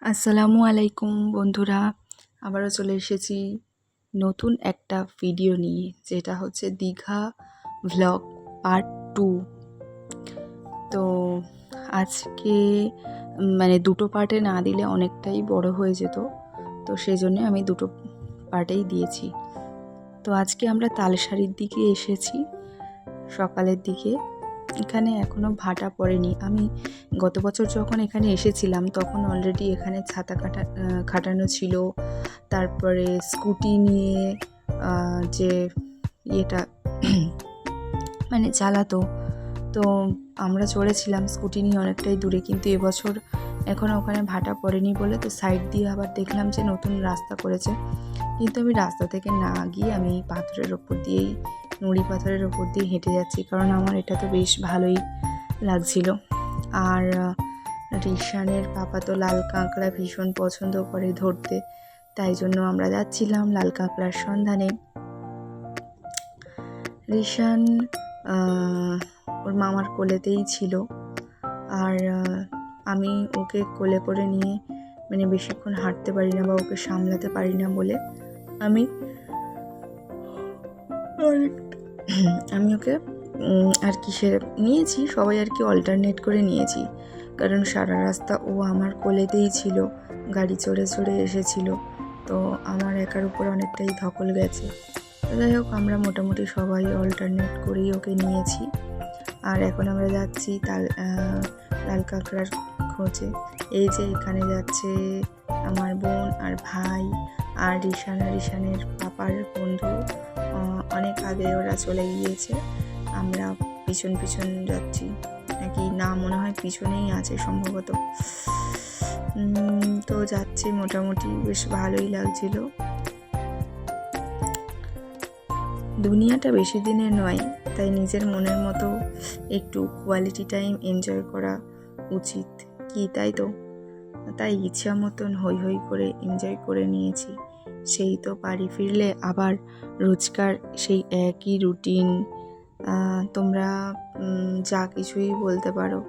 আসসালামু আলাইকুম বন্ধুরা, আবারও চলে এসেছি নতুন একটা ভিডিও নিয়ে, যেটা হচ্ছে দীঘা ভ্লগ পার্ট 2। তো আজকে মানে দুটো পার্টে না দিলে অনেকটাই বড় হয়ে যেত, তো সেই জন্য আমি দুটো পার্টেই দিয়েছি। তো আজকে আমরা তালসারির দিকে এসেছি সকালের দিকে। এখানে এখনও ভাটা পড়েনি। আমি গত বছর যখন এখানে এসেছিলাম তখন অলরেডি এখানে ছাতা খাটানো ছিল। তারপরে স্কুটি নিয়ে যে ইয়েটা মানে চালাতো, তো আমরা চড়েছিলাম স্কুটি নিয়ে অনেকটাই দূরে। কিন্তু এবছর এখনও ওখানে ভাটা পড়েনি বলে তো সাইড দিয়ে আবার দেখলাম যে নতুন রাস্তা করেছে। কিন্তু আমি রাস্তা থেকে না গিয়ে আমি পাথরের ওপর দিয়েই, নুড়ি পাথরের ওপর দিয়ে হেঁটে যাচ্ছি, কারণ আমার এটা তো বেশ ভালোই লাগছিল। আর রিশানের পাপা তো লাল কাঁকড়া ভীষণ পছন্দ করে ধরতে, তাই জন্য আমরা যাচ্ছিলাম লাল কাঁকড়ার সন্ধানে। রিশান ওর মামার কোলেতেই ছিল, আর আমি ওকে কোলে করে নিয়ে মানে বেশিক্ষণ হাঁটতে পারি না বা ওকে সামলাতে পারি না বলে আমি ওকে আর কি সে নিয়েছি, সবাই আর কি অল্টারনেট করে নিয়েছি, কারণ সারা রাস্তা ও আমার কোলেতেই ছিল, গাড়ি চড়ে চড়ে এসেছিল, তো আমার একার উপর অনেকটাই ধকল গেছে। যাই হোক, আমরা মোটামুটি সবাই অল্টারনেট করেই ওকে নিয়েছি। আর এখন আমরা যাচ্ছি লাল কাঁকড়ার খোঁজে। এই যে এখানে যাচ্ছে আমার বোন আর ভাই আর রিশানের পাপার বন্ধু। অনেক আগে ওরা চলে গিয়েছে, আমরা পিছন পিছন যাচ্ছি, নাকি না মনে হয় পিছনেই আছে সম্ভবত। তো যাচ্ছি, মোটামুটি বেশ ভালোই লাগছিল। দুনিয়াটা বেশি দিনের নয়, তাই নিজের মনের মতো একটু কোয়ালিটি টাইম এনজয় করা উচিত, কি তাই তো? তাই ইচ্ছা মতন হই হই করে এনজয় করে নিয়েছি। সেই তো বাড়ি ফিরলে আবার রোজকার সেই একই রুটিন, তোমরা যা কিছুই বলতে পারো।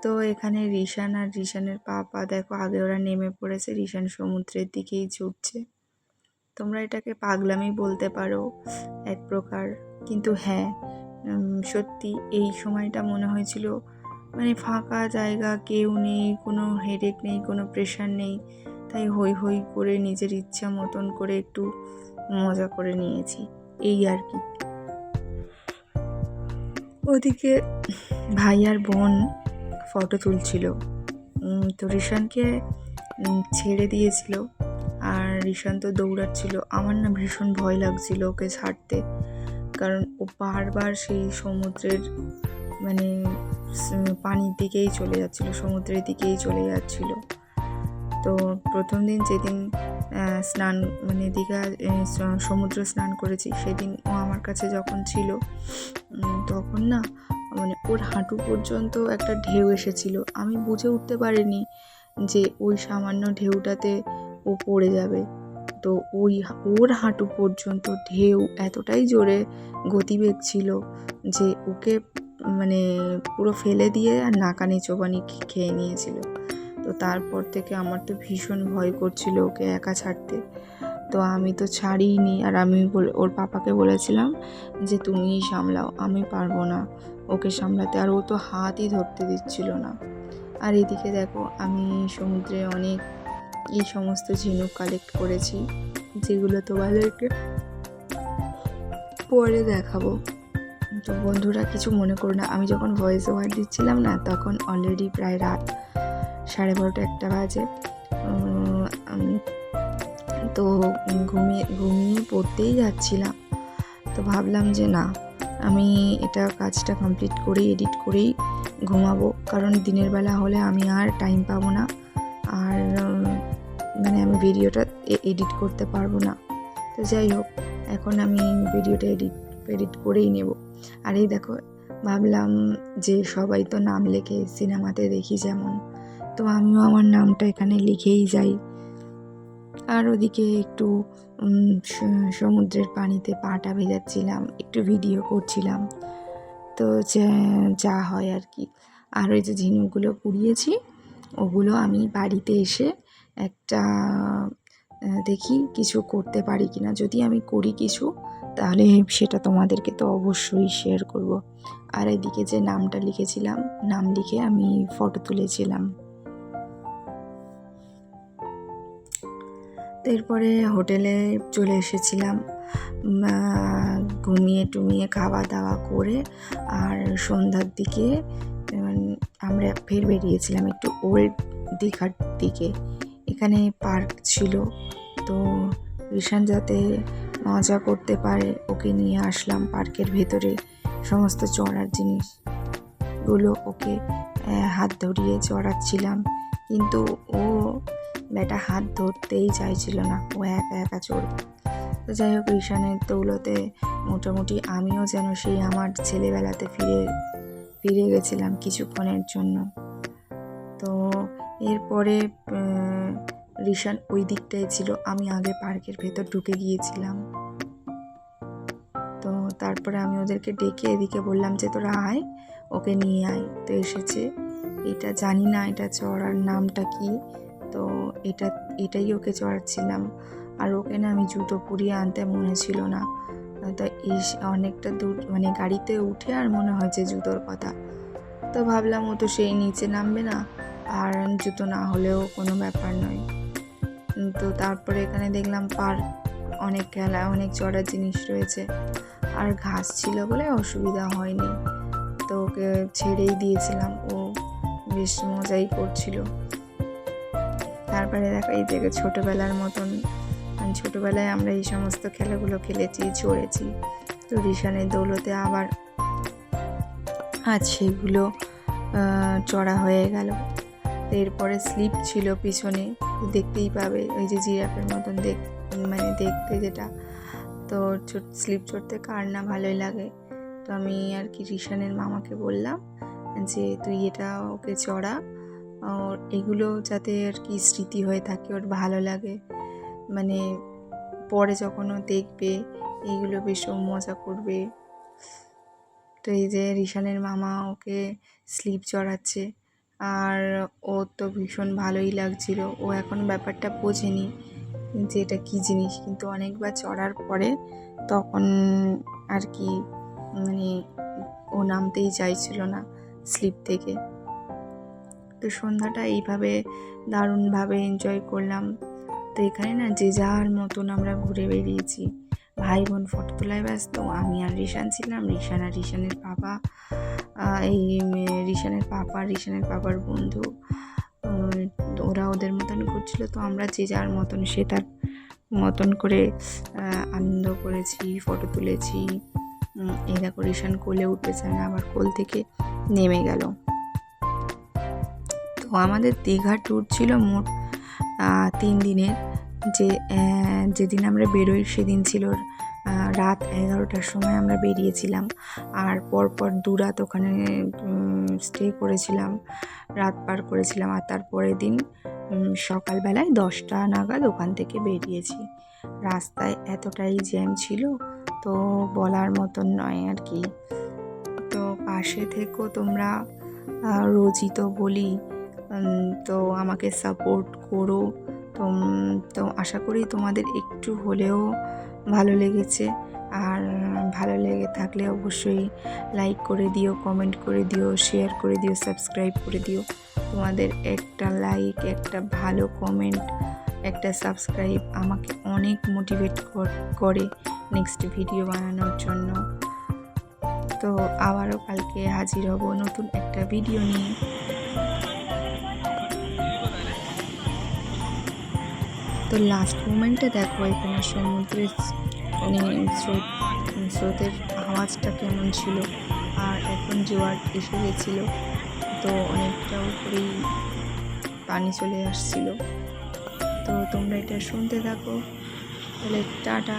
তো এখানে রিশান আর রিশানের পাপা দেখো, আগে ওরা নেমে পড়েছে, রিশান সমুদ্রের দিকেই ছুটছে। তোমরা এটাকে পাগলামি বলতে পারো এক প্রকার, কিন্তু হ্যাঁ, সত্যি এই সময়টা মনে হয়েছিল মানে ফাঁকা জায়গা, কেউ নেই, কোনো হেডেক নেই, কোনো প্রেশার নেই, তাই হই হই করে নিজের ইচ্ছা মতন করে একটু মজা করে নিয়েছি, এই আর কি। ওদিকে ভাই আর বোন ফটো তুলছিল, তো রিশানকে ছেড়ে দিয়েছিল, আর রিশান তো দৌড়াচ্ছিল। আমার না ভীষণ ভয় লাগছিল ওকে ছাড়তে, কারণ ও বারবার সেই সমুদ্রের মানে পানির দিকেই চলে যাচ্ছিল, সমুদ্রের দিকেই চলে যাচ্ছিল। তো প্রথম দিন যেদিন স্নান মানে দীঘা সমুদ্র স্নান করেছি, সেদিন ও আমার কাছে যখন ছিল, তখন না মানে ওর হাঁটু পর্যন্ত একটা ঢেউ এসেছিল। আমি বুঝে উঠতে পারিনি যে ওই সামান্য ঢেউটাতে ও পড়ে যাবে। তো ওর হাঁটু পর্যন্ত ঢেউ এতটাই জোরে গতিবেগ ছিল যে ওকে মানে পুরো ফেলে দিয়ে আর নাকানি চোবানি খেয়ে নিয়েছিল। তো তারপর থেকে আমার তো ভীষণ ভয় করছিল ওকে একা ছাড়তে, তো আমি তো ছাড়িনি। আর আমি ওর পাপাকে বলেছিলাম যে তুমিই সামলাও, আমি পারবো না ওকে সামলাতে, আর ও তো হাতই ধরতে দিচ্ছিল না। আর এদিকে দেখো, আমি সমুদ্রে অনেক এই সমস্ত ঝিনুক কালেক্ট করেছি, যেগুলো তোমাদেরকে পরে দেখাবো। তো বন্ধুরা, কিছু মনে করো না, আমি যখন ভয়েস ওভার দিচ্ছিলাম না, তখন অলরেডি প্রায় রাত 12:30-1টা বাজে। তো ঘুমিয়ে পড়তেই যাচ্ছিলাম, তো ভাবলাম যে না, আমি এটা কাজটা কমপ্লিট করেই এডিট করেই ঘুমাবো, কারণ দিনের বেলা হলে আমি আর টাইম পাবো না, আর মানে আমি ভিডিওটা এডিট করতে পারবো না। তো যাই হোক, এখন আমি ভিডিওটা এডিট করেই নেব। আর এই দেখো, ভাবলাম যে সবাই তো নাম লেখে সিনেমাতে দেখি যেমন, তো আমিও আমার নামটা এখানে লিখেই যাই। আর ওদিকে একটু সমুদ্রের পানিতে পাটা ভেজাচ্ছিলাম, একটু ভিডিও করছিলাম, তো যা হয় আর কি। আর ওই যে ঝিনুকগুলো কুড়িয়েছি, ওগুলো আমি বাড়িতে এসে একটা দেখি কিছু করতে পারি কিনা। যদি আমি করি কিছু, তাহলে সেটা তোমাদেরকে তো অবশ্যই শেয়ার করব। আর এদিকে যে নামটা লিখেছিলাম, নাম লিখে আমি ফটো তুলেছিলাম। এরপরে হোটেলে চলে এসেছিলাম, ঘুমিয়ে টুমিয়ে খাওয়া দাওয়া করে। আর সন্ধ্যার দিকে আমরা ফের বেরিয়েছিলাম একটু ওল্ড দীঘার দিকে। এখানে পার্ক ছিল, তো ঋষান যাতে মজা করতে পারে ওকে নিয়ে আসলাম পার্কের ভেতরে। সমস্ত চড়ার জিনিসগুলো ওকে হাত ধরিয়ে চড়াচ্ছিলাম, কিন্তু ও বেটা হাত ধরতেই চাইছিল না, ও একা একা চড়বে। তো যাই হোক, ঋষানের দৌলতে মোটামুটি আমিও যেন সেই আমার ছেলেবেলাতে ফিরে গেছিলাম কিছুক্ষণের জন্য। তো এরপরে ঋষান ওই দিকটায় ছিল, আমি আগে পার্কের ভেতর ঢুকে গিয়েছিলাম। তো তারপরে আমি ওদেরকে ডেকে এদিকে বললাম যে তোরা আয়, ওকে নিয়ে আয়। তো এসেছে। এটা জানি না এটা চড়ার নামটা কি, তো এটাই ওকে চড়াচ্ছিলাম। আর ওকে না আমি জুতো পরিয়ে আনতে মনে ছিল না, তো অনেকটা দূর মানে গাড়িতে উঠে আর মনে হয় যে জুতোর কথা। তো ভাবলাম ও তো সেই নিচে নামবে না, আর জুতো না হলেও কোনো ব্যাপার নয়। তো তারপরে এখানে দেখলাম পার্ক, অনেক খেলা, অনেক চড়ার জিনিস রয়েছে, আর ঘাস ছিল বলে অসুবিধা হয়নি। তো ওকে ছেড়েই দিয়েছিলাম, ও বেশ মজাই করছিল। তারপরে দেখো এই জায়গায় ছোটোবেলার মতন, ছোটোবেলায় আমরা এই সমস্ত খেলাগুলো খেলেছি, চড়েছি। তো ঋষানের দৌলতে আবার আজ সেগুলো চড়া হয়ে গেল। এরপরে স্লিপ ছিল পিছনে, দেখতেই পাবে ওই যে জিরাফের মতন মানে দেখতে যেটা। তো স্লিপ চড়তে কার না ভালোই লাগে। তো আমি আর কি ঋষানের মামাকে বললাম যে তুই এটা ওকে চড়া, ওর এগুলো যাতে আর কি স্মৃতি হয়ে থাকে, ওর ভালো লাগে, মানে পরে যখন ও দেখবে এইগুলো বেশ মজা করবে। তো এই যে ঋষানের মামা ওকে স্লিপ চড়াচ্ছে, আর ওর তো ভীষণ ভালোই লাগছিল। ও এখন ব্যাপারটা বোঝেনি যে এটা কী জিনিস, কিন্তু অনেকবার চড়ার পরে তখন আর কি মানে ও নামতেই চাইছিল না স্লিপ থেকে। তো সন্ধ্যাটা এইভাবে দারুণভাবে এনজয় করলাম। তো এখানে না যে যার মতন আমরা ঘুরে বেরিয়েছি, ভাই বোন ফটো তোলায় ব্যস্ত, আমি আর ঋষান ছিলাম, ঋষান আর ঋষানের পাপা, ঋষানের পাপার বন্ধু, ওরা ওদের মতন ঘুরছিল। তো আমরা যে যার মতন সেটার মতন করে আনন্দ করেছি, ফটো তুলেছি। এই দেখো ঋষান কোলে উঠতে চায় না, আবার কোল থেকে নেমে গেল। তো আমাদের দীঘা ট্যুর ছিল মোট 3 দিনের। যেদিন আমরা বেরোই সেদিন ছিল রাত 11টার সময় আমরা বেরিয়েছিলাম, আর পরপর 2 রাত ওখানে স্টে করেছিলাম, রাত পার করেছিলাম। আর তারপরের দিন সকালবেলায় 10টা নাগাদ ওখান থেকে বেরিয়েছি। রাস্তায় এতটাই জ্যাম ছিল, তো বলার মতন নয় আর কি। তো পাশে থেকো তোমরা, রোজই তো বলি, তো আমাকে সাপোর্ট করো। তো আশা করি তোমাদের একটু হলেও ভালো লেগেছে। আর ভালো লেগে থাকলে অবশ্যই লাইক করে দিও, কমেন্ট করে দিও, শেয়ার করে দিও, সাবস্ক্রাইব করে দিও। তোমাদের একটা লাইক, একটা ভালো কমেন্ট, একটা সাবস্ক্রাইব আমাকে অনেক মোটিভেট করে নেক্সট ভিডিও বানানোর জন্য। তো আবারও কালকে হাজির হব নতুন একটা ভিডিও নিয়ে। তো লাস্ট মোমেন্টে দেখো এখানে সমুদ্রের স্রোতের আওয়াজটা কেমন ছিল, আর এখন জোয়ার এসে গেছিল, তো অনেকটা উপরেই পানি চলে আসছিল। তো তোমরা এটা শুনতে থাকো, তাহলে টাটা।